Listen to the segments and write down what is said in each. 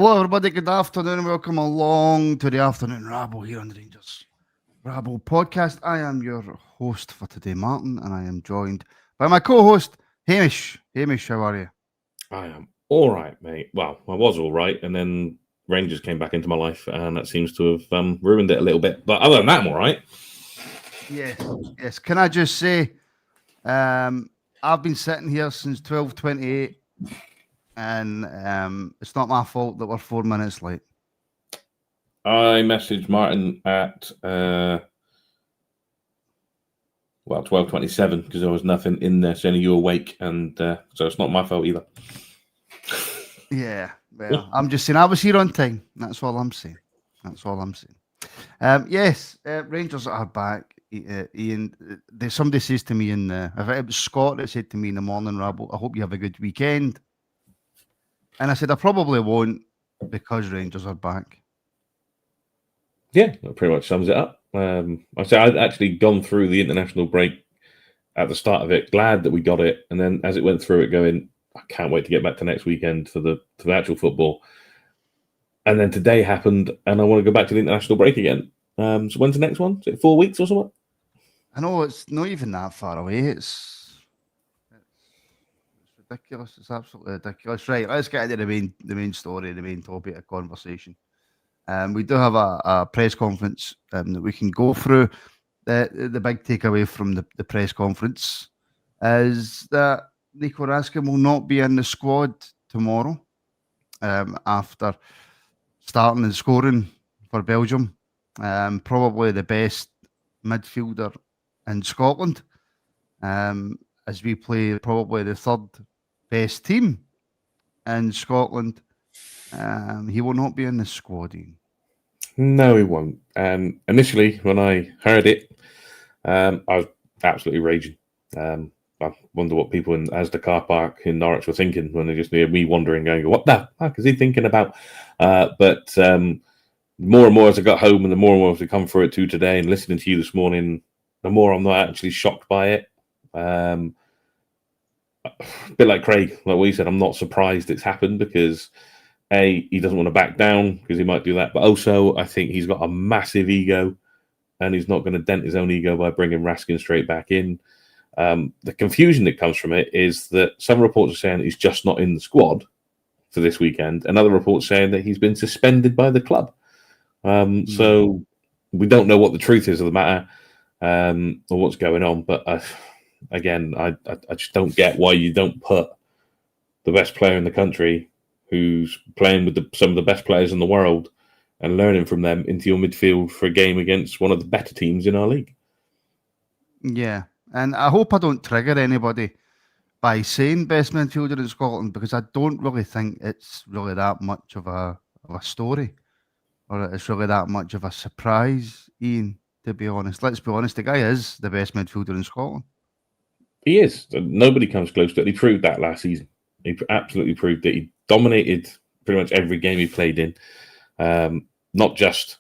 Hello, everybody. Good afternoon. Welcome along to the Afternoon Rabble here on the Rangers Rabble Podcast. I am your host for today, Martin, and I am joined by my co-host, Hamish. Hamish, how are you? I am all right, mate. Well, I was all right, and then Rangers came back into my life, and that seems to have ruined it a little bit. But other than that, I'm all right. Yes. Can I just say, I've been sitting here since 12:28. And it's not my fault that we're 4 minutes late. I messaged Martin at 12:27 because there was nothing in there saying you awake, and so it's not my fault either. Yeah, well, I'm just saying I was here on time. That's all I'm saying. Yes, Rangers are back. Ian, somebody says to me if it was Scott that said to me in the morning, Rabble, I hope you have a good weekend. And I said, I probably won't because Rangers are back. Yeah, that pretty much sums it up. I said I'd actually gone through the international break at the start of it, glad that we got it. And then as it went through it, going, I can't wait to get back to next weekend for the actual football. And then today happened, and I want to go back to the international break again. So when's the next one? Is it 4 weeks or something? I know it's not even that far away. It's ridiculous. It's absolutely ridiculous. Right, let's get into the main story, the main topic of conversation. We do have a press conference that we can go through. The big takeaway from the press conference is that Nico Raskin will not be in the squad tomorrow after starting and scoring for Belgium. Probably the best midfielder in Scotland, as we play probably the third best team in Scotland. He will not be in the squad, Ian. No, he won't. Initially, when I heard it, I was absolutely raging. I wonder what people in Asda car park in Norwich were thinking when they just hear me wandering, going, "What the fuck is he thinking about?" But more and more as I got home, and the more and more as we come through it to today, and listening to you this morning, the more I'm not actually shocked by it. A bit like Craig, like we said, I'm not surprised it's happened because A, he doesn't want to back down because he might do that, but also I think he's got a massive ego and he's not going to dent his own ego by bringing Raskin straight back in. The confusion that comes from it is that some reports are saying he's just not in the squad for this weekend, and other reports saying that he's been suspended by the club. So we don't know what the truth is of the matter or what's going on, but again, I just don't get why you don't put the best player in the country who's playing with some of the best players in the world and learning from them into your midfield for a game against one of the better teams in our league. Yeah, and I hope I don't trigger anybody by saying best midfielder in Scotland because I don't really think it's really that much of a story or it's really that much of a surprise, Ian, to be honest. Let's be honest, the guy is the best midfielder in Scotland. He is. Nobody comes close to it. He proved that last season. He absolutely proved that he dominated pretty much every game he played in, not just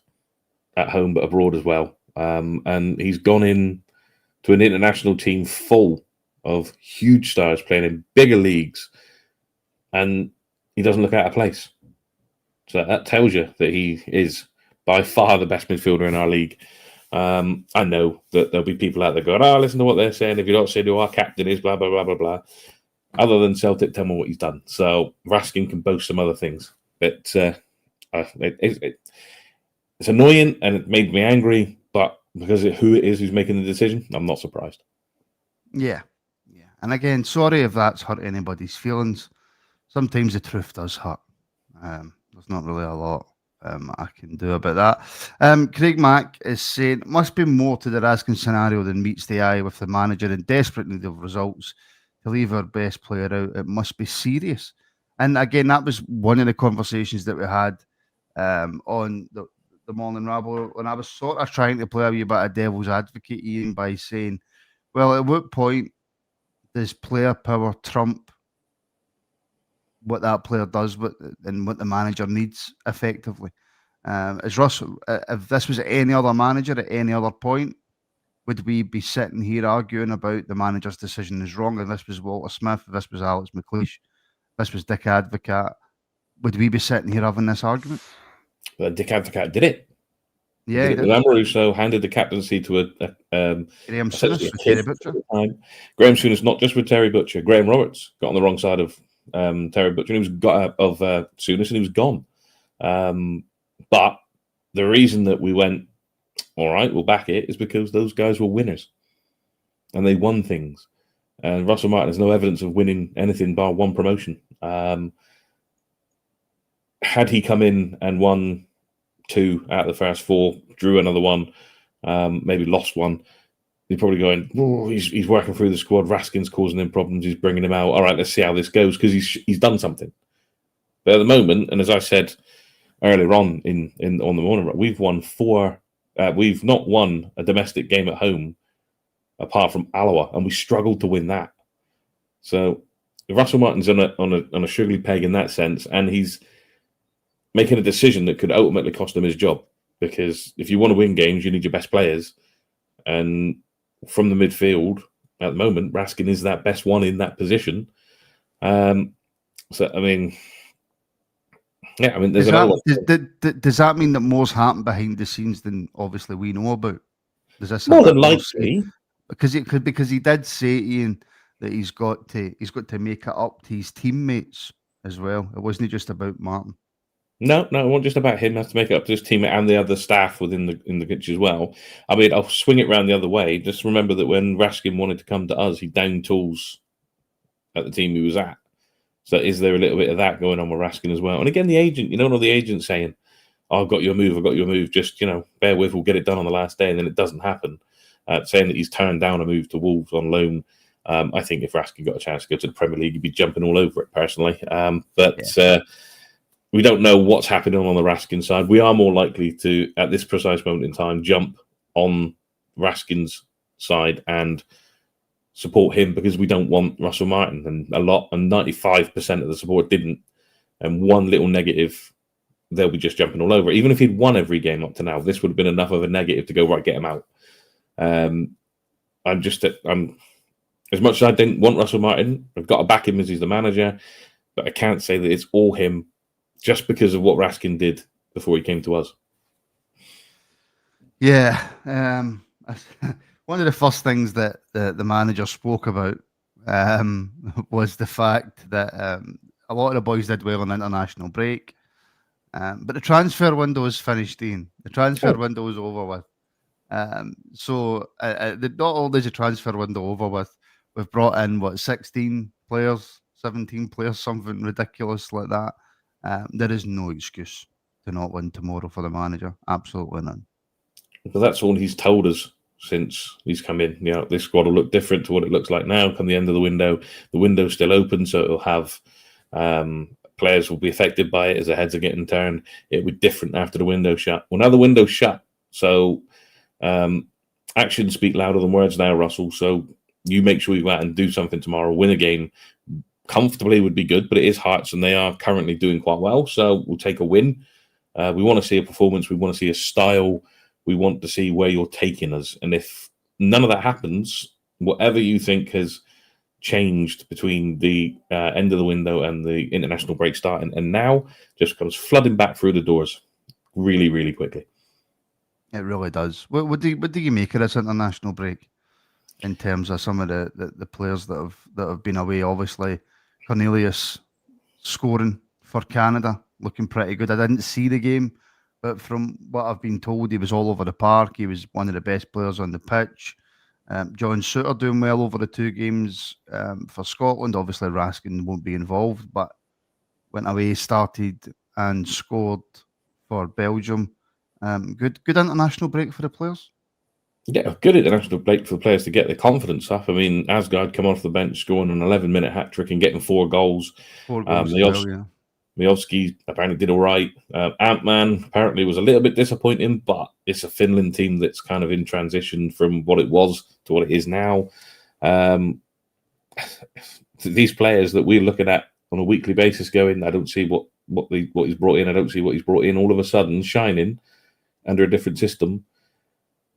at home but abroad as well. And he's gone in to an international team full of huge stars playing in bigger leagues, and he doesn't look out of place. So that tells you that he is by far the best midfielder in our league. I know that there'll be people out there going, listen to what they're saying. If you don't say who our captain is, blah, blah, blah, blah, blah. Other than Celtic, tell me what he's done. So Raskin can boast some other things. But it's annoying and it made me angry. But because of who it is who's making the decision, I'm not surprised. Yeah. And again, sorry if that's hurt anybody's feelings. Sometimes the truth does hurt. There's not really a lot I can do about that. Craig Mack is saying, must be more to the Raskin scenario than meets the eye with the manager in desperate need of results. To leave our best player out, it must be serious. And again, that was one of the conversations that we had on the Morning Rabble, and I was sort of trying to play a wee bit of devil's advocate, Ian, by saying, well, at what point does player power trump what that player does and what the manager needs effectively? As Russell, if this was any other manager at any other point, would we be sitting here arguing about the manager's decision is wrong? If this was Walter Smith, if this was Alex McLeish, if this was Dick Advocaat, would we be sitting here having this argument? But Dick Advocat did it. Yeah, he did. Graeme Roberts handed the captaincy to Graeme Souness with Terry Butcher. Graeme Souness, not just with Terry Butcher. Graeme Roberts got on the wrong side of Terry Butcher, and he was Souness, and he was gone. But the reason that we went, all right, we'll back it, is because those guys were winners, and they won things. And Russell Martin has no evidence of winning anything bar one promotion. Had he come in and won 2 out of the first 4, drew another one, maybe lost one, you're probably going, oh, he's working through the squad. Raskin's causing him problems. He's bringing him out. All right, let's see how this goes, because he's done something. But at the moment, and as I said earlier on on the morning, we've won 4. We've not won a domestic game at home apart from Alloa, and we struggled to win that. So Russell Martin's on a sugary peg in that sense, and he's making a decision that could ultimately cost him his job. Because if you want to win games, you need your best players. And from the midfield, at the moment, Raskin is that best one in that position. So, I mean... Yeah, I mean, there's does that mean that more's happened behind the scenes than obviously we know about? Does this more than likely? Because he did say, Ian, that he's got to make it up to his teammates as well. It wasn't just about Martin. No, it wasn't just about him. He has to make it up to his teammate and the other staff within the pitch as well. I mean, I'll swing it around the other way. Just remember that when Raskin wanted to come to us, he downed tools at the team he was at. So is there a little bit of that going on with Raskin as well? And again, the agent, you don't know the agent saying, oh, I've got your move. Just, bear with, we'll get it done on the last day. And then it doesn't happen. Saying that he's turned down a move to Wolves on loan. I think if Raskin got a chance to go to the Premier League, he'd be jumping all over it personally. We don't know what's happening on the Raskin side. We are more likely to, at this precise moment in time, jump on Raskin's side and support him because we don't want Russell Martin. And 95% of the support didn't. And one little negative, they'll be just jumping all over. Even if he'd won every game up to now, this would have been enough of a negative to go, right, get him out. I'm as much as I didn't want Russell Martin, I've got to back him as he's the manager, but I can't say that it's all him just because of what Raskin did before he came to us. Yeah. One of the first things that the manager spoke about was the fact that a lot of the boys did well on international break, but the transfer window is finished, Ian. The transfer window is over with. So not only is the transfer window over with, we've brought in, 16 players, 17 players, something ridiculous like that. There is no excuse to not win tomorrow for the manager. Absolutely none. But that's all he's told us since he's come in. This squad will look different to what it looks like now come the end of the window. The window's still open, so it'll have players will be affected by it as the heads are getting turned. It'll be different after the window shut. Well, now the window's shut, so actions speak louder than words now, Russell. So you make sure you go out and do something tomorrow, win a game. Comfortably would be good, but it is Hearts and they are currently doing quite well. So we'll take a win. We want to see a performance. We want to see a style. We want to see where you're taking us. And if none of that happens, whatever you think has changed between the end of the window and the international break starting and now just comes flooding back through the doors really, really quickly. It really does. What do you make of this international break in terms of some of the players that have been away? Obviously, Cornelius scoring for Canada, looking pretty good. I didn't see the game, but from what I've been told, he was all over the park. He was one of the best players on the pitch. John Souttar doing well over the 2 games for Scotland. Obviously, Raskin won't be involved, but went away, started and scored for Belgium. Good international break for the players. Yeah, good international break for the players to get their confidence up. I mean, Asgard come off the bench, scoring an 11-minute hat-trick and getting 4 goals. 4 goals Miovski apparently did all right. Ant-Man apparently was a little bit disappointing, but it's a Finland team that's kind of in transition from what it was to what it is now. These players that we're looking at on a weekly basis going, I don't see what he's brought in. I don't see what he's brought in. All of a sudden, shining under a different system,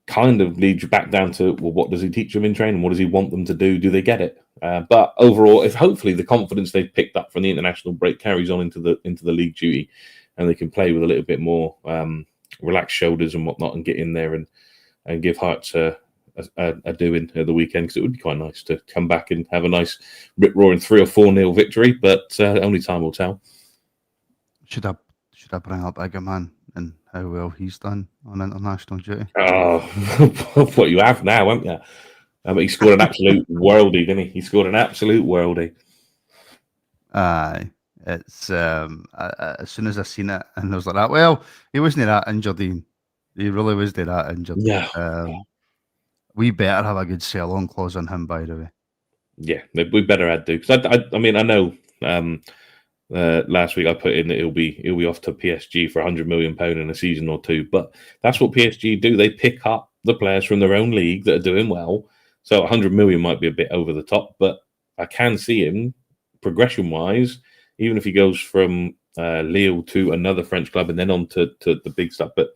kind of leads you back down to, well, what does he teach them in training? What does he want them to do? Do they get it? But overall, if hopefully the confidence they've picked up from the international break carries on into the league duty, and they can play with a little bit more relaxed shoulders and whatnot, and get in there and give Hearts a doing at the weekend, because it would be quite nice to come back and have a nice rip-roaring 3 or 4-0 victory, but only time will tell. Should I bring up Egerman and how well he's done on international duty? Oh, what you have now, haven't you? But he scored an absolute worldie, didn't he? He scored an absolute worldie. Aye. It's as soon as I seen it, and I was like, well, he wasn't that injured. He really wasn't that injured. Yeah. We better have a good sell-on clause on him, by the way. Yeah, we better add do, because I mean, I know last week I put in that he'll be off to PSG for £100 million in a season or two, but that's what PSG do. They pick up the players from their own league that are doing well. So 100 million might be a bit over the top, but I can see him progression-wise, even if he goes from Lille to another French club and then on to the big stuff. But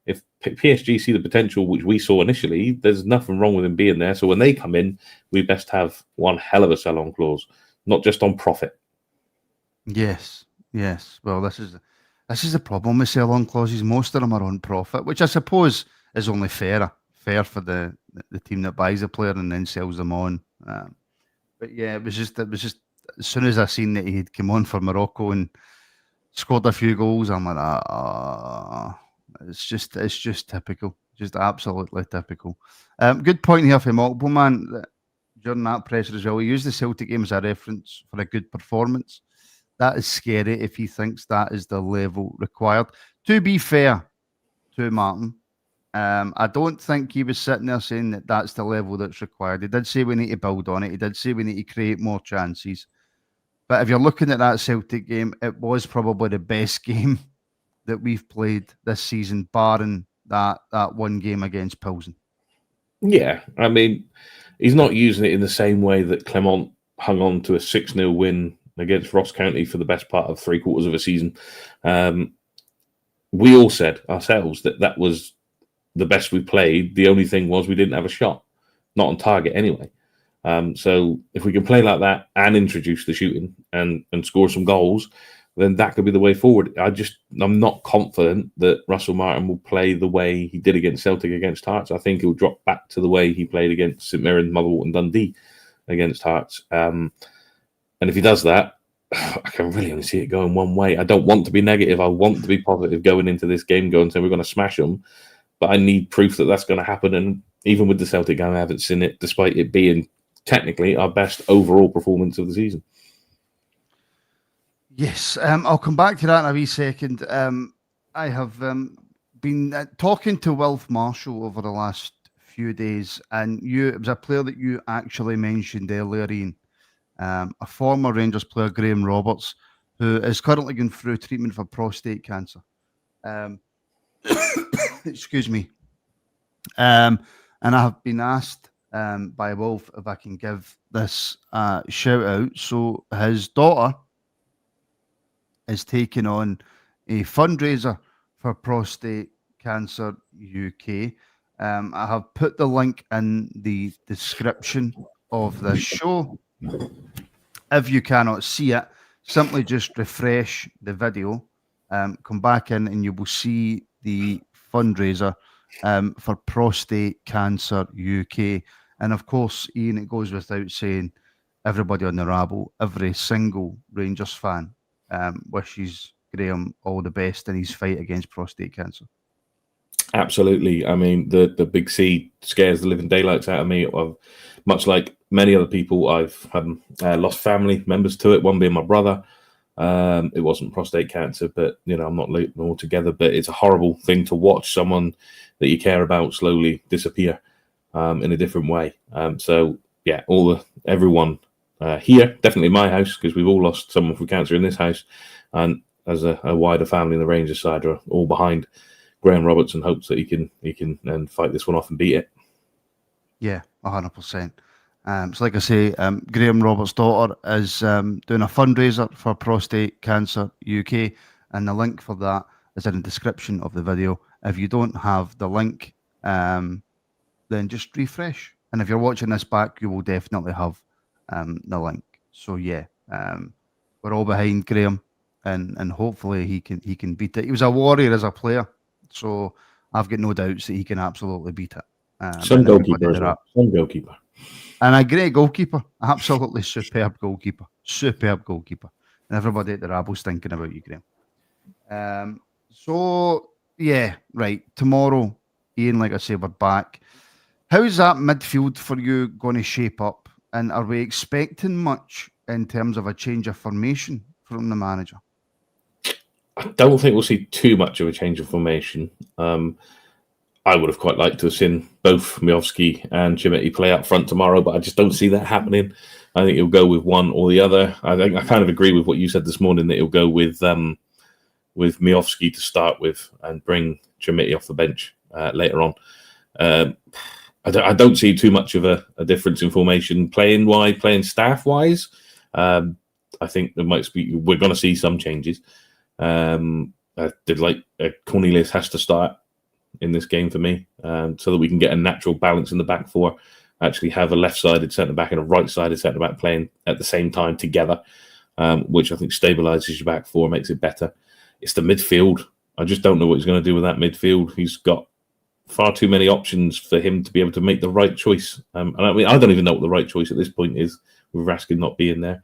if PSG see the potential which we saw initially, there's nothing wrong with him being there. So when they come in, we best have one hell of a sell-on clause, not just on profit. Yes. Well, this is the problem with sell-on clauses. Most of them are on profit, which I suppose is only fair for the team that buys a player and then sells them on. But yeah, it was just as soon as I seen that he had come on for Morocco and scored a few goals, I'm like, it's just typical, just absolutely typical. Good point here from Maltable Man. That during that press as well, he used the Celtic game as a reference for a good performance. That is scary if he thinks that is the level required. To be fair to Martin, I don't think he was sitting there saying that that's the level that's required. He did say we need to build on it. He did say we need to create more chances. But if you're looking at that Celtic game, it was probably the best game that we've played this season, barring that one game against Pilsen. Yeah, I mean, he's not using it in the same way that Clement hung on to a 6-0 win against Ross County for the best part of 3/4 of a season. We all said ourselves that was the best we played. The only thing was we didn't have a shot, not on target anyway. So if we can play like that and introduce the shooting and score some goals, then that could be the way forward. I'm not confident that Russell Martin will play the way he did against Celtic against Hearts. I think he'll drop back to the way he played against St Mirren, Motherwell and Dundee against Hearts. And if he does that, I can really only see it going one way. I don't want to be negative. I want to be positive going into this game, going saying we're going to smash them. But I need proof that that's going to happen. And even with the Celtic game, I haven't seen it, despite it being technically our best overall performance of the season. Yes, I'll come back to that in a wee second. I have been talking to Wilf Marshall over the last few days, and it was a player that you actually mentioned earlier, Ian. A former Rangers player, Graeme Roberts, who is currently going through treatment for prostate cancer. Excuse me. And I have been asked by Wolf if I can give this shout out. So his daughter is taking on a fundraiser for Prostate Cancer UK. I have put the link in the description of the show. If you cannot see it, simply just refresh the video, come back in, and you will see the fundraiser for Prostate Cancer UK. And of course, Ian, it goes without saying, everybody on the Rabble, every single Rangers fan wishes Graeme all the best in his fight against prostate cancer. Absolutely. I mean, the big C scares the living daylights out of me. Much like many other people, I've lost family members to it, one being my brother. It wasn't prostate cancer, but, I'm not letting them all together. But it's a horrible thing to watch someone that you care about slowly disappear in a different way. So, yeah, everyone here, definitely my house, because we've all lost someone from cancer in this house. And as a wider family in the Rangers side are all behind Graeme Roberts and hopes that he can fight this one off and beat it. Yeah, 100%. So like I say, Graeme Roberts' daughter is doing a fundraiser for Prostate Cancer UK, and the link for that is in the description of the video. If you don't have the link, then just refresh. And if you're watching this back, you will definitely have the link. So yeah, we're all behind Graeme, and hopefully he can beat it. He was a warrior as a player, so I've got no doubts that he can absolutely beat it. Some goalkeeper as well. Some goalkeeper. And a great goalkeeper, absolutely superb goalkeeper, and everybody at the Rabble's thinking about you, Graeme. So yeah, right. Tomorrow, Ian, like I say, we're back. How's that midfield for you going to shape up? And are we expecting much in terms of a change of formation from the manager? I don't think we'll see too much of a change of formation. I would have quite liked to have seen both Miovski and Chimeti play up front tomorrow, but I just don't see that happening. I think he'll go with one or the other. I think I kind of agree with what you said this morning, that he'll go with Miovski to start with and bring Chimeti off the bench later on. I don't see too much of a difference in formation playing staff-wise. I think we're going to see some changes. Cornelius has to start in this game for me, so that we can get a natural balance in the back four, actually have a left-sided centre-back and a right-sided centre-back playing at the same time together, which I think stabilises your back four, makes it better. It's the midfield. I just don't know what he's going to do with that midfield. He's got far too many options for him to be able to make the right choice. And I don't even know what the right choice at this point is, with Raskin not being there.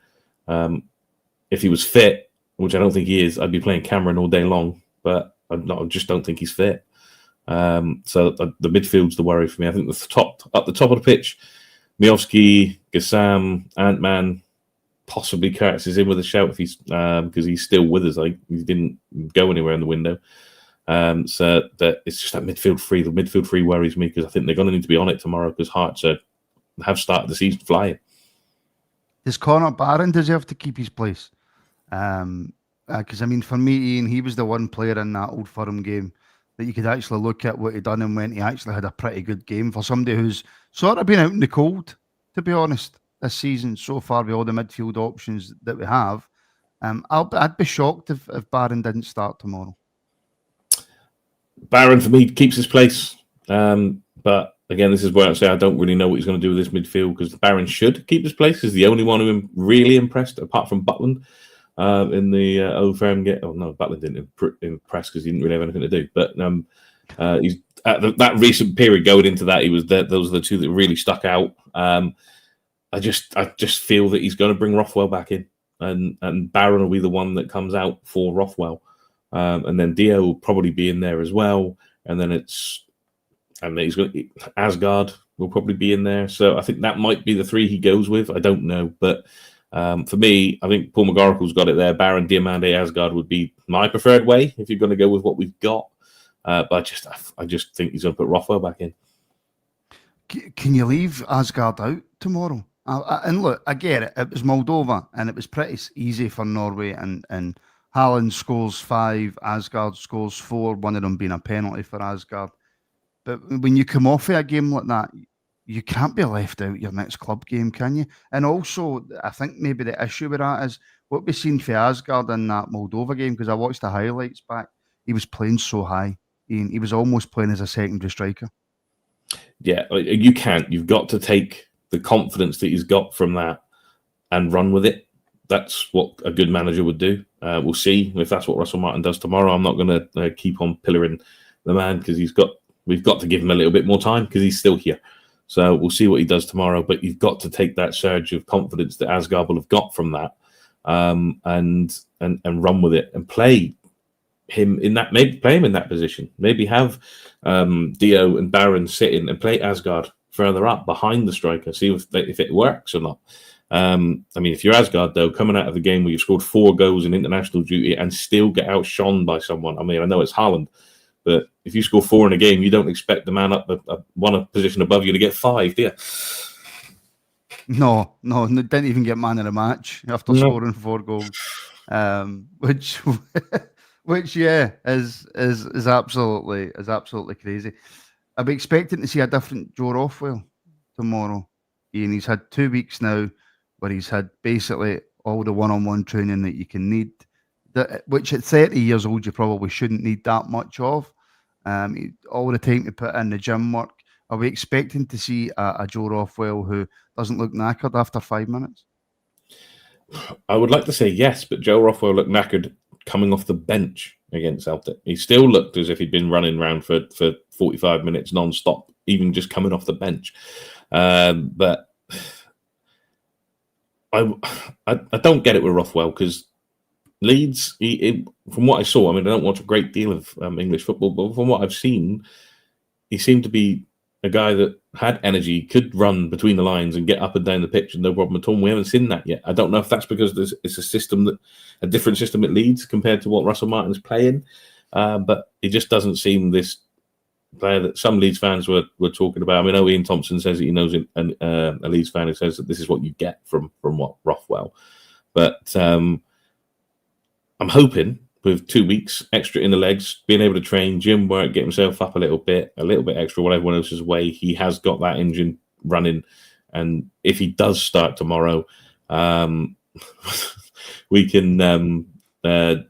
If he was fit, which I don't think he is, I'd be playing Cameron all day long, but I just don't think he's fit. So the midfield's the worry for me. I think up the top of the pitch, Miovski, Gassam, Ant-Man, possibly Curtis is in with a shout if he's because he's still with us. Like, he didn't go anywhere in the window. So that it's just that midfield three. The midfield three worries me, because I think they're going to need to be on it tomorrow, because Hearts have started the season flying. Does Connor Barron deserve to keep his place? Because I mean, for me, Ian, he was the one player in that Old Firm game that you could actually look at what he done and when he actually had a pretty good game for somebody who's sort of been out in the cold, to be honest, this season so far with all the midfield options that we have. I'd be shocked if Barron didn't start tomorrow. Barron, for me, keeps his place. But again, this is where I say I don't really know what he's going to do with this midfield, because Barron should keep his place. He's the only one who really impressed, apart from Butland, in the Old Firm game. Oh, no, Butland didn't impress because he didn't really have anything to do. But he's at that recent period going into that, he was there. Those are the two that really stuck out. I just feel that he's going to bring Rothwell back in, and Barron will be the one that comes out for Rothwell. And then Dio will probably be in there as well. And then Asgard will probably be in there. So I think that might be the three he goes with. I don't know. But for me, I think Paul McGoracle's got it there. Barron, Diamande, Asgard would be my preferred way if you're going to go with what we've got. But I just think he's going to put Rothwell back in. Can you leave Asgard out tomorrow? And look, I get it. It was Moldova, and it was pretty easy for Norway, and Haaland scores 5, Asgard scores 4, one of them being a penalty for Asgard. But when you come off of a game like that, you can't be left out your next club game, can you? And also, I think maybe the issue with that is what we've seen for Asgard in that Moldova game, because I watched the highlights back, he was playing so high. He was almost playing as a secondary striker. Yeah, you can't. You've got to take the confidence that he's got from that and run with it. That's what a good manager would do. We'll see if that's what Russell Martin does tomorrow. I'm not going to keep on pillaring the man, because we've got to give him a little bit more time, because he's still here. So we'll see what he does tomorrow. But you've got to take that surge of confidence that Asgard will have got from that, and run with it and play him in that. Maybe play him in that position. Maybe have Dio and Barron sitting and play Asgard further up behind the striker. See if it works or not. I mean, if you're Asgard, though, coming out of the game where you've scored 4 goals in international duty and still get outshone by someone. I mean, I know it's Haaland, but if you score 4 in a game, you don't expect the man up one position above you to get 5, do you? No, didn't even get man of the match after scoring 4 goals, which is absolutely crazy. I'll be expecting to see a different Joe Rothwell tomorrow. Ian, he's had 2 weeks now where he's had basically all the one-on-one training that you can need, which at 30 years old you probably shouldn't need that much of. All the time to put in the gym work. Are we expecting to see a Joe Rothwell who doesn't look knackered after 5 minutes? I would like to say yes, but Joe Rothwell looked knackered coming off the bench against Celtic. He still looked as if he'd been running around for 45 minutes non-stop, even just coming off the bench. But I don't get it with Rothwell, because Leeds, from what I saw, I mean, I don't watch a great deal of English football, but from what I've seen, he seemed to be a guy that had energy, could run between the lines and get up and down the pitch, and no problem at all. We haven't seen that yet. I don't know if that's because it's a different system at Leeds compared to what Russell Martin's playing, but it just doesn't seem this player that some Leeds fans were talking about. I mean, Ian Thompson says that he knows a Leeds fan who says that this is what you get from what Rothwell. But I'm hoping with 2 weeks extra in the legs, being able to train, gym work, get himself up a little bit extra while everyone else is away, he has got that engine running. And if he does start tomorrow, we can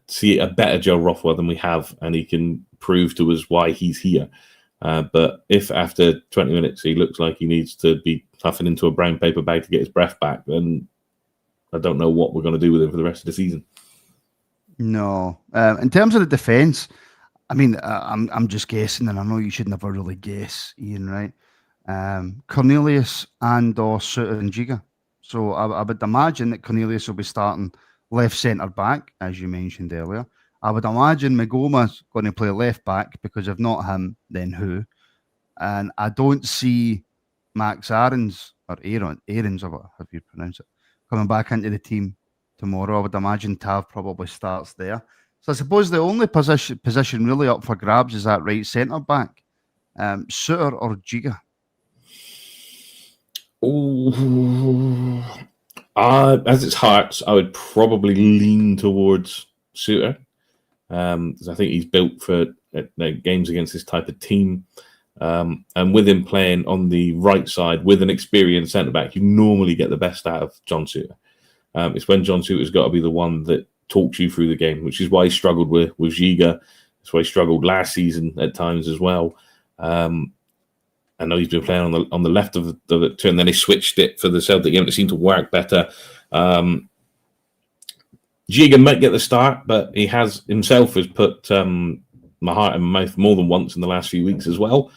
see a better Joe Rothwell than we have, and he can prove to us why he's here. But if after 20 minutes he looks like he needs to be huffing into a brown paper bag to get his breath back, then I don't know what we're going to do with him for the rest of the season. No. In terms of the defence, I mean, I'm just guessing, and I know you should never really guess, Ian, right? Cornelius and/or Suter and Giga. So I would imagine that Cornelius will be starting left centre back, as you mentioned earlier. I would imagine Magoma's going to play left back, because if not him, then who? And I don't see Max Aarons, or Aarons, or however you pronounce it, coming back into the team tomorrow. I would imagine Tav probably starts there. So I suppose the only position really up for grabs is that right centre back. Suter or Giga? As it's Hearts, I would probably lean towards Suter, because I think he's built for games against this type of team. And with him playing on the right side with an experienced centre back, you normally get the best out of John Suter. It's when John Suter's got to be the one that talks you through the game, which is why he struggled with Giga. That's why he struggled last season at times as well. I know he's been playing on the left of the turn, then he switched it for the Celtic game. It seemed to work better. Giga might get the start, but he has put my heart in my mouth more than once in the last few weeks as well.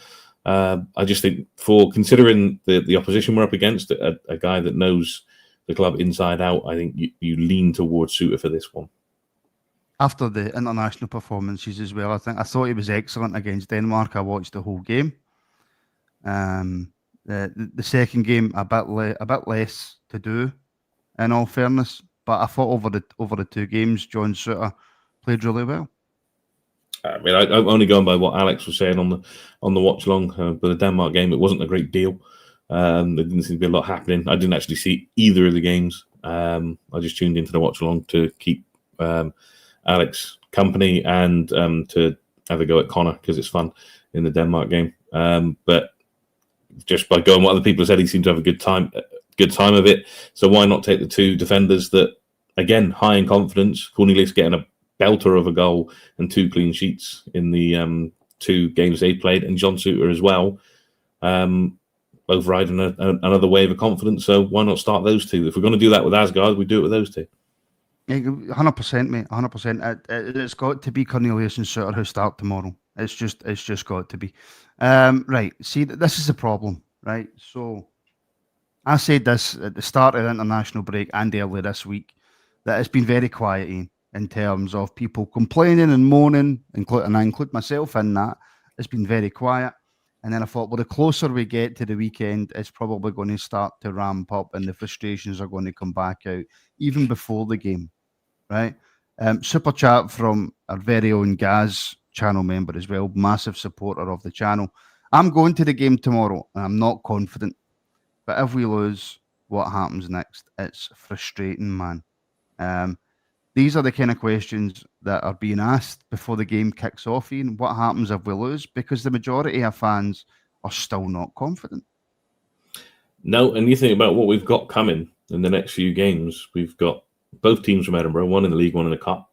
I just think, for considering the opposition we're up against, a guy that knows the club inside out, I think you lean towards Suter for this one. After the international performances as well, I thought he was excellent against Denmark. I watched the whole game. The second game a bit less to do, in all fairness, but I thought over the two games, John Suter played really well. I mean, I'm only going by what Alex was saying on the watch along. But the Denmark game, it wasn't a great deal. There didn't seem to be a lot happening. I didn't actually see either of the games. I just tuned into the watch along to keep Alex company and to have a go at Connor, because it's fun in the Denmark game. But just by going what other people said, he seemed to have a good time of it. So why not take the two defenders that, again, high in confidence? Cornelius getting a belter of a goal and 2 clean sheets in the 2 games they played, and John Suter as well. Both riding another wave of confidence. So why not start those two? If we're going to do that with Asgard, we do it with those two. 100%, mate. 100%. It's got to be Cornelius and Suter who start tomorrow. It's just got to be. Right. See, this is the problem, right? So I said this at the start of the international break and earlier this week, that it's been very quiet in terms of people complaining and moaning, and I include myself in that. It's been very quiet. And then I thought, well, the closer we get to the weekend, it's probably going to start to ramp up and the frustrations are going to come back out even before the game, right? Super chat from our very own Gaz, channel member as well, massive supporter of the channel. I'm going to the game tomorrow and I'm not confident. But if we lose, what happens next? It's frustrating, man. These are the kind of questions that are being asked before the game kicks off, Ian. What happens if we lose? Because the majority of fans are still not confident. No, and you think about what we've got coming in the next few games. We've got both teams from Edinburgh, one in the league, one in the cup.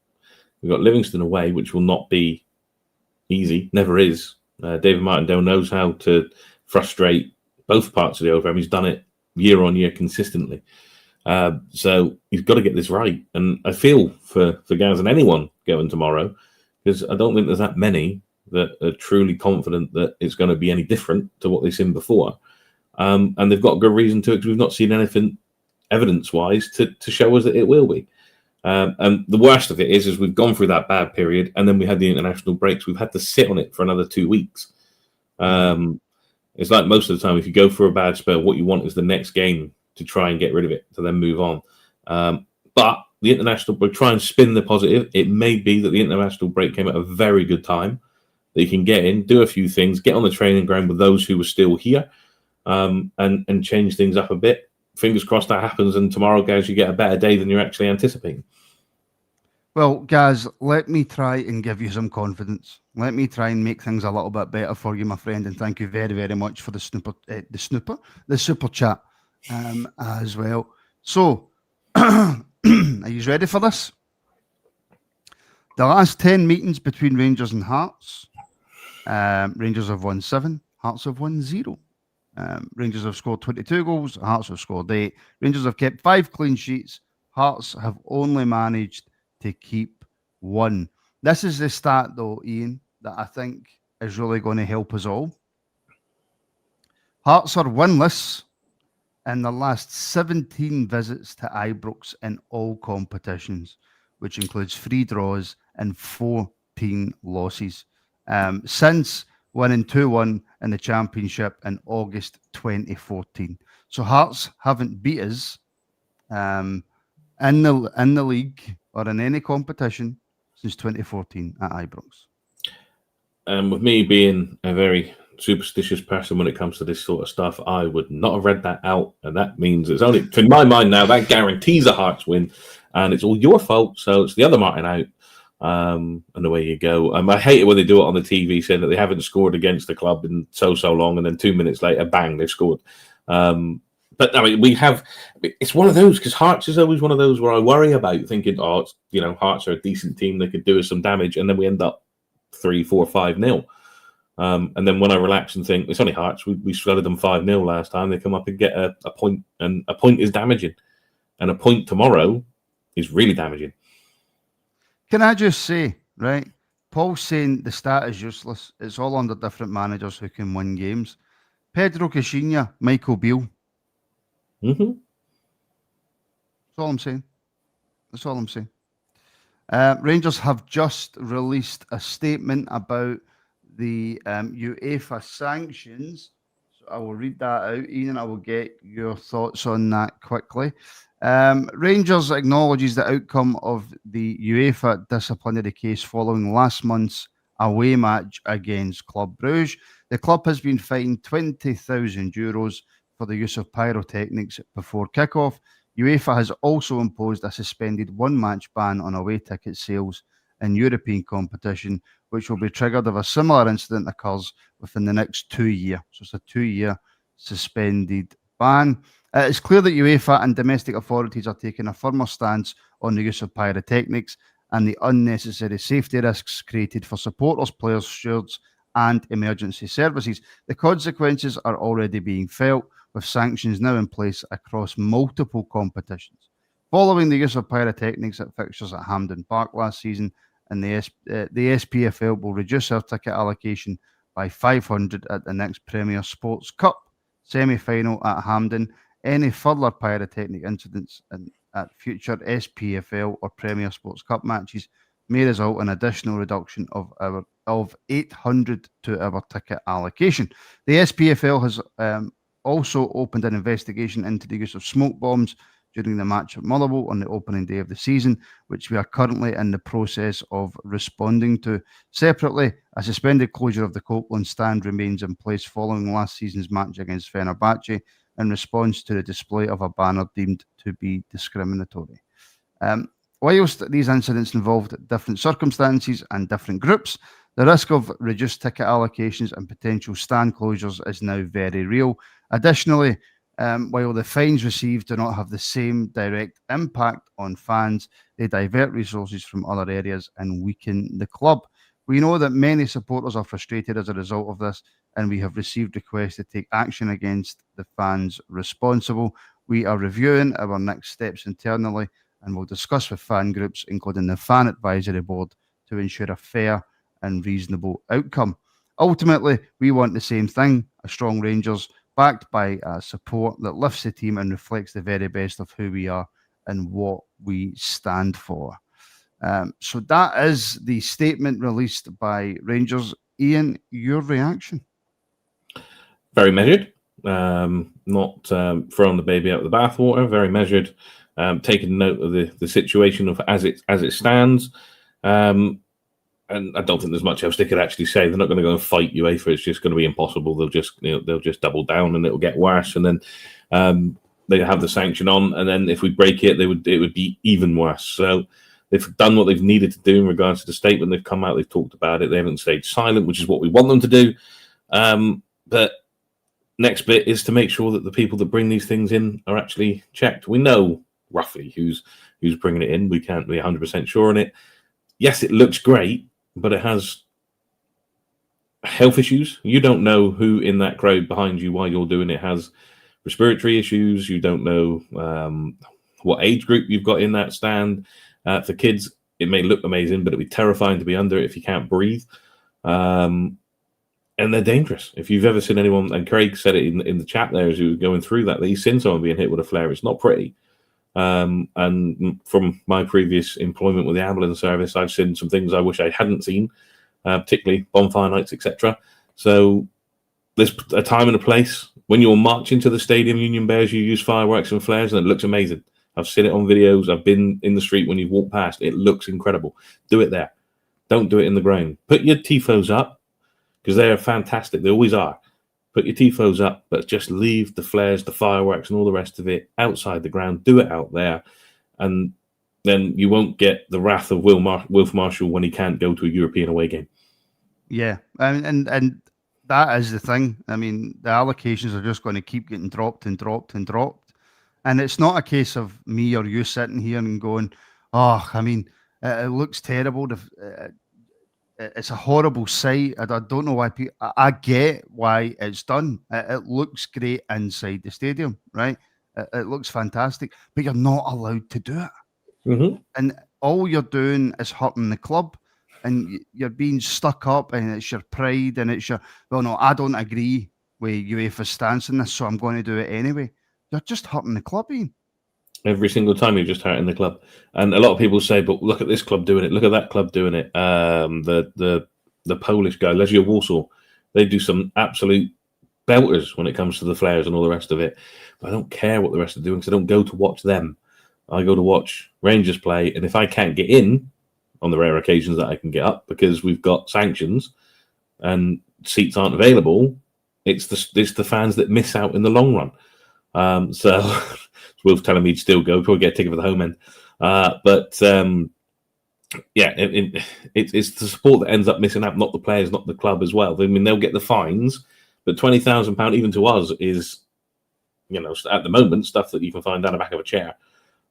We've got Livingston away, which will not be easy, never is. David Martindale knows how to frustrate both parts of the overham. He's done it year on year consistently. So he's got to get this right. And I feel for Gaz and anyone going tomorrow, because I don't think there's that many that are truly confident that it's going to be any different to what they've seen before. And they've got good reason to it, because we've not seen anything evidence-wise to show us that it will be. And the worst of it is we've gone through that bad period, and then we had the international breaks. We've had to sit on it for another 2 weeks. It's like most of the time, if you go for a bad spell, what you want is the next game to try and get rid of it, to then move on. But the international break, try and spin the positive. It may be that the international break came at a very good time, that you can get in, do a few things, get on the training ground with those who were still here, and change things up a bit. Fingers crossed that happens, and tomorrow, guys, you get a better day than you're actually anticipating. Well, Gaz, let me try and give you some confidence. Let me try and make things a little bit better for you, my friend, and thank you very, very much for the super chat as well. So, are you ready for this? The last 10 meetings between Rangers and Hearts, Rangers have won 7, Hearts have won 0. Rangers have scored 22 goals, Hearts have scored 8. Rangers have kept 5 clean sheets, Hearts have only managed to keep 1. This is the stat, though, Ian, that I think is really going to help us all. Hearts are winless in the last 17 visits to Ibrox in all competitions, which includes 3 draws and 14 losses. Since winning 2-1 in the Championship in August 2014. So Hearts haven't beat us in the league or in any competition since 2014 at Ibrox. With me being a very superstitious person when it comes to this sort of stuff, I would not have read that out, and that means it's only, in my mind now, that guarantees a Hearts win, and it's all your fault, so it's the other Martin out, and away you go. I hate it when they do it on the TV, saying that they haven't scored against the club in so long, and then 2 minutes later, bang, they've scored. But I mean, it's one of those, because Hearts is always one of those where I worry about thinking, Hearts are a decent team, they could do us some damage, and then we end up 3-4, 5-0. And then when I relax and think, it's only Hearts, we shredded them 5-0 last time, they come up and get a point, and a point is damaging. And a point tomorrow is really damaging. Can I just say, right, Paul's saying the stat is useless. It's all under different managers who can win games. Pedro Caixinha, Michael Beale. Mm-hmm. That's all I'm saying. That's all I'm saying. Rangers have just released a statement about the UEFA sanctions. So I will read that out, Ian, and I will get your thoughts on that quickly. Rangers acknowledges the outcome of the UEFA disciplinary case following last month's away match against Club Brugge. The club has been fined €20,000 for the use of pyrotechnics before kickoff. UEFA has also imposed a suspended 1-match ban on away ticket sales in European competition, which will be triggered if a similar incident occurs within the next 2 years. So it's a 2-year suspended ban. It's clear that UEFA and domestic authorities are taking a firmer stance on the use of pyrotechnics and the unnecessary safety risks created for supporters, players, stewards, and emergency services. The consequences are already being felt, with sanctions now in place across multiple competitions. Following the use of pyrotechnics at fixtures at Hampden Park last season, and the SPFL will reduce our ticket allocation by 500 at the next Premier Sports Cup semi-final at Hampden. Any further pyrotechnic incidents at future SPFL or Premier Sports Cup matches may result in additional reduction of 800 to our ticket allocation. The SPFL has also opened an investigation into the use of smoke bombs during the match at Motherwell on the opening day of the season, which we are currently in the process of responding to. Separately, a suspended closure of the Copeland stand remains in place following last season's match against Fenerbahce in response to the display of a banner deemed to be discriminatory. Whilst these incidents involved different circumstances and different groups, the risk of reduced ticket allocations and potential stand closures is now very real. Additionally, while the fines received do not have the same direct impact on fans, they divert resources from other areas and weaken the club. We know that many supporters are frustrated as a result of this, and we have received requests to take action against the fans responsible. We are reviewing our next steps internally and will discuss with fan groups, including the Fan Advisory Board, to ensure a fair and reasonable outcome. Ultimately, we want the same thing, a strong Rangers backed by support that lifts the team and reflects the very best of who we are and what we stand for. So that is the statement released by Rangers. Ian, your reaction? Very measured, not throwing the baby out of the bathwater. Very measured, taking note of the situation of as it stands. And I don't think there's much else they could actually say. They're not going to go and fight UEFA. It's just going to be impossible. They'll just double down, and it'll get worse. And then they have the sanction on, and then if we break it, it would be even worse. So they've done what they've needed to do in regards to the statement. They've come out, they've talked about it. They haven't stayed silent, which is what we want them to do. But next bit is to make sure that the people that bring these things in are actually checked. We know roughly who's bringing it in. We can't be 100% sure on it. Yes, it looks great, but it has health issues. You don't know who in that crowd behind you while you're doing it has respiratory issues. You don't know what age group you've got in that stand. For kids, it may look amazing, but it'd be terrifying to be under it if you can't breathe. And they're dangerous. If you've ever seen anyone, and Craig said it in the chat there as he was going through that he's seen someone being hit with a flare. It's not pretty. And from my previous employment with the ambulance service, I've seen some things I wish I hadn't seen, particularly bonfire nights, etc. So there's a time and a place. When you're marching to the stadium, Union Bears, you use fireworks and flares, and it looks amazing. I've seen it on videos. I've been in the street when you've walked past. It looks incredible. Do it there. Don't do it in the ground. Put your tifos up, because they are fantastic. They always are. Put your tifos up, but just leave the flares, the fireworks, and all the rest of it outside the ground. Do it out there, and then you won't get the wrath of Wilf Marshall when he can't go to a European away game. Yeah, and that is the thing. I mean, the allocations are just going to keep getting dropped and dropped and dropped, and it's not a case of me or you sitting here and going, "Oh, I mean, it looks terrible." It's a horrible sight. I don't know why people. I get why it's done. It looks great inside the stadium, right? It looks fantastic, but you're not allowed to do it. Mm-hmm. And all you're doing is hurting the club, and you're being stuck up, and it's your pride, and it's your. Well, no, I don't agree with UEFA's stance in this, so I'm going to do it anyway. You're just hurting the club, Ian. Every single time you're just hurting the club. And a lot of people say, but look at this club doing it. Look at that club doing it. The Polish guy, Legia Warsaw, they do some absolute belters when it comes to the flares and all the rest of it. But I don't care what the rest are doing because I don't go to watch them. I go to watch Rangers play. And if I can't get in on the rare occasions that I can get up because we've got sanctions and seats aren't available, it's the fans that miss out in the long run. So Will's telling me to still go, probably get a ticket for the home end. It's the support that ends up missing out, not the players, not the club as well. I mean, they'll get the fines, but £20,000 even to us is, at the moment, stuff that you can find down the back of a chair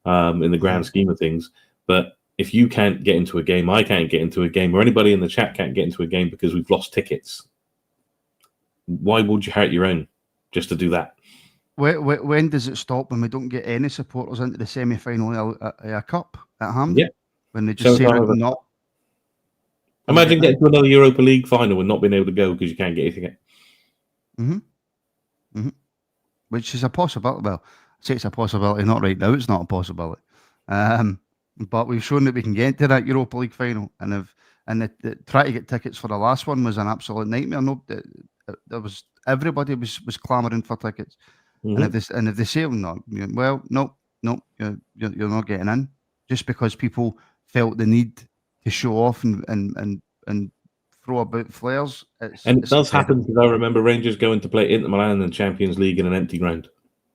in the grand scheme of things. But if you can't get into a game, I can't get into a game, or anybody in the chat can't get into a game because we've lost tickets, why would you hurt your own just to do that? When does it stop when we don't get any supporters into the semi-final of a cup at Hampden? Yeah. When they just say not. Imagine getting to another Europa League final and not being able to go because you can't get anything. Which is a possibility. Well, I say it's a possibility. Not right now. It's not a possibility. But we've shown that we can get to that Europa League final, and try to get tickets for the last one was an absolute nightmare. No, everybody was clamouring for tickets. Mm-hmm. And if they say no, you're not getting in, just because people felt the need to show off and throw about flares. It does happen because I remember Rangers going to play Inter Milan in the Champions League in an empty ground.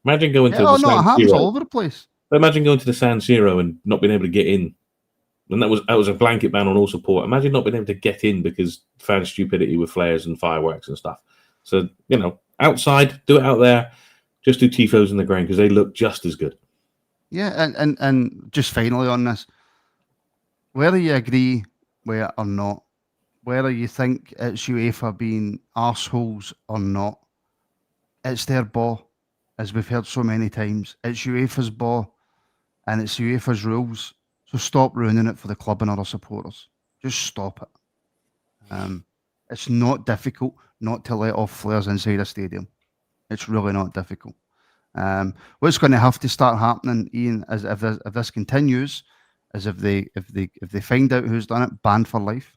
Imagine going to the San Siro. It happens all over the place. Imagine going to the San Siro and not being able to get in. And that was a blanket ban on all support. Imagine not being able to get in because fan stupidity with flares and fireworks and stuff. So, outside, do it out there. Just do tifos in the ground because they look just as good. Yeah, and just finally on this, whether you agree with it or not, whether you think it's UEFA being arseholes or not, it's their ball, as we've heard so many times. It's UEFA's ball, and it's UEFA's rules. So stop ruining it for the club and other supporters. Just stop it. It's not difficult not to let off flares inside a stadium. It's really not difficult. What's going to have to start happening, Ian, is if this continues, is if they find out who's done it, banned for life.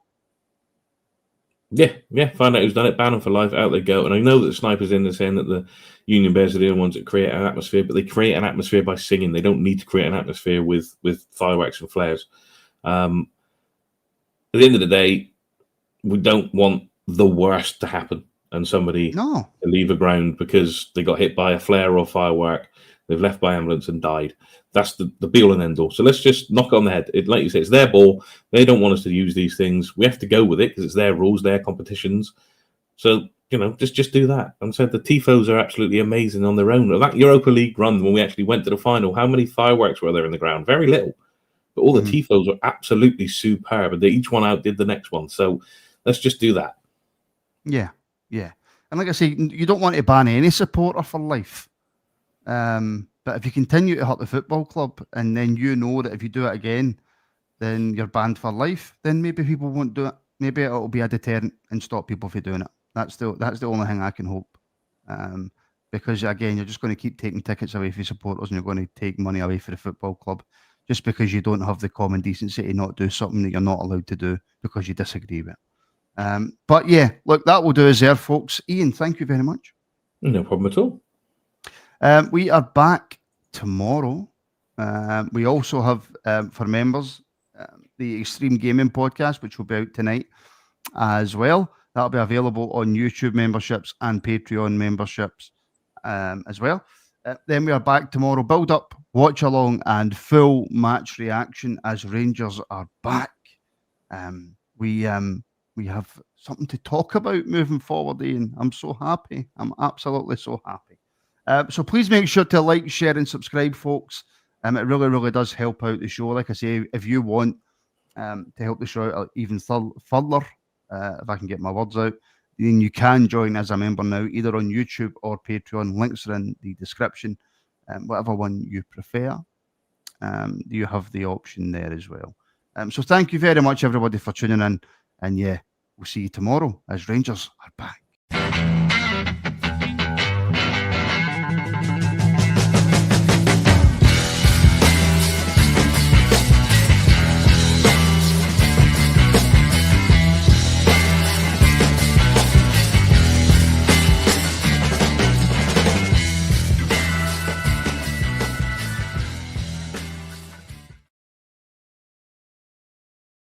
Yeah, find out who's done it, ban them for life, out they go. And I know that the snipers in there saying that the Union Bears are the only ones that create an atmosphere, but they create an atmosphere by singing. They don't need to create an atmosphere with fireworks and flares. At the end of the day, we don't want the worst to happen and somebody to leave a ground because they got hit by a flare or firework, they've left by ambulance and died. That's the be-all and end-all. So let's just knock it on the head. Like you say, it's their ball. They don't want us to use these things. We have to go with it because it's their rules, their competitions. So, just do that. And so the Tifos are absolutely amazing on their own. That Europa League run, when we actually went to the final, how many fireworks were there in the ground? Very little. But all the Tifos were absolutely superb. And they each one outdid the next one. So let's just do that. Yeah. And like I say, you don't want to ban any supporter for life. But if you continue to hurt the football club and then that if you do it again, then you're banned for life, then maybe people won't do it. Maybe it'll be a deterrent and stop people from doing it. That's the only thing I can hope. Because again, you're just going to keep taking tickets away from supporters and you're going to take money away from the football club just because you don't have the common decency to not do something that you're not allowed to do because you disagree with it. But yeah, look, that will do us there, folks. Ian, thank you very much. No problem at all. We are back tomorrow. We also have, for members, the Extreme Gaming Podcast, which will be out tonight as well. That'll be available on YouTube memberships and Patreon memberships as well. Then we are back tomorrow. Build up, watch along, and full match reaction as Rangers are back. We have something to talk about moving forward, Ian. I'm so happy. I'm absolutely so happy. So please make sure to like, share, and subscribe, folks. It really, really does help out the show. Like I say, if you want to help the show out even further, if I can get my words out, then you can join as a member now, either on YouTube or Patreon. Links are in the description. Whatever one you prefer, you have the option there as well. So thank you very much, everybody, for tuning in. And yeah, we'll see you tomorrow as Rangers are back.